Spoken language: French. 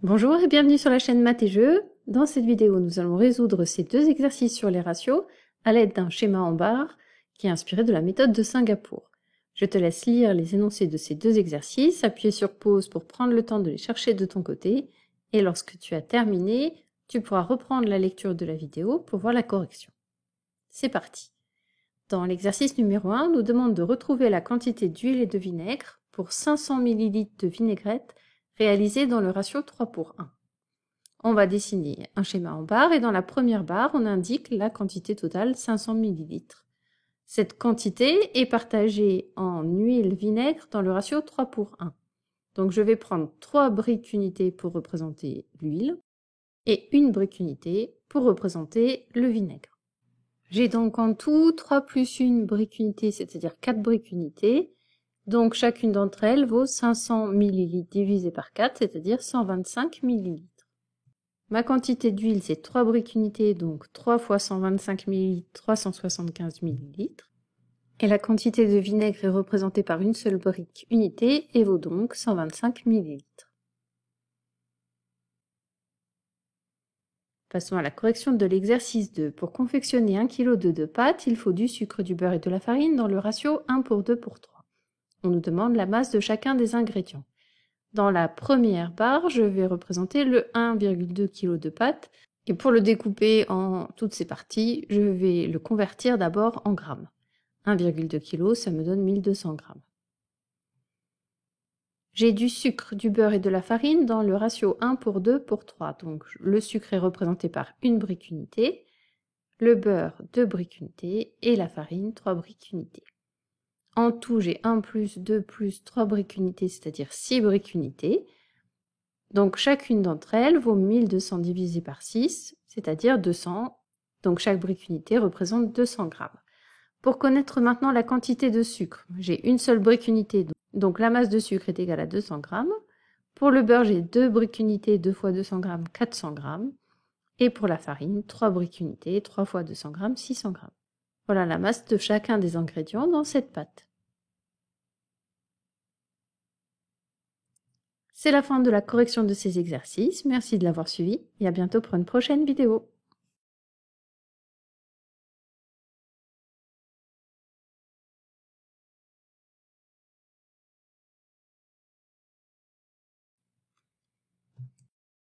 Bonjour et bienvenue sur la chaîne Maths et Jeux. Dans cette vidéo, nous allons résoudre ces deux exercices sur les ratios à l'aide d'un schéma en barre qui est inspiré de la méthode de Singapour. Je te laisse lire les énoncés de ces deux exercices, appuyer sur pause pour prendre le temps de les chercher de ton côté, et lorsque tu as terminé, tu pourras reprendre la lecture de la vidéo pour voir la correction. C'est parti. Dans l'exercice numéro 1, nous demande de retrouver la quantité d'huile et de vinaigre pour 500 ml de vinaigrette réalisée dans le ratio 3:1. On va dessiner un schéma en barre et dans la première barre, on indique la quantité totale 500 ml. Cette quantité est partagée en huile-vinaigre dans le ratio 3:1. Donc je vais prendre 3 briques unités pour représenter l'huile et une brique unité pour représenter le vinaigre. J'ai donc en tout 3 plus 1 brique unité, c'est-à-dire 4 briques unités. Donc chacune d'entre elles vaut 500 ml divisé par 4, c'est-à-dire 125 ml. Ma quantité d'huile, c'est 3 briques unités, donc 3 fois 125 ml, 375 ml. Et la quantité de vinaigre est représentée par une seule brique unité et vaut donc 125 ml. Passons à la correction de l'exercice 2. Pour confectionner 1 kg de pâtes, il faut du sucre, du beurre et de la farine dans le ratio 1:2:3. On nous demande la masse de chacun des ingrédients. Dans la première barre, je vais représenter le 1,2 kg de pâtes. Et pour le découper en toutes ces parties, je vais le convertir d'abord en grammes. 1,2 kg, ça me donne 1200 grammes. J'ai du sucre, du beurre et de la farine dans le ratio 1:2:3. Donc le sucre est représenté par une brique unité, le beurre 2 briques unités et la farine 3 briques unités. En tout, j'ai 1 plus 2 plus 3 briques unités, c'est-à-dire 6 briques unités. Donc chacune d'entre elles vaut 1200 divisé par 6, c'est-à-dire 200. Donc chaque brique unité représente 200 grammes. Pour connaître maintenant la quantité de sucre, j'ai une seule brique unité, donc la masse de sucre est égale à 200 grammes. Pour le beurre, j'ai 2 briques unités, 2 fois 200 grammes, 400 grammes. Et pour la farine, 3 briques unités, 3 fois 200 grammes, 600 grammes. Voilà la masse de chacun des ingrédients dans cette pâte. C'est la fin de la correction de ces exercices. Merci de l'avoir suivi et à bientôt pour une prochaine vidéo.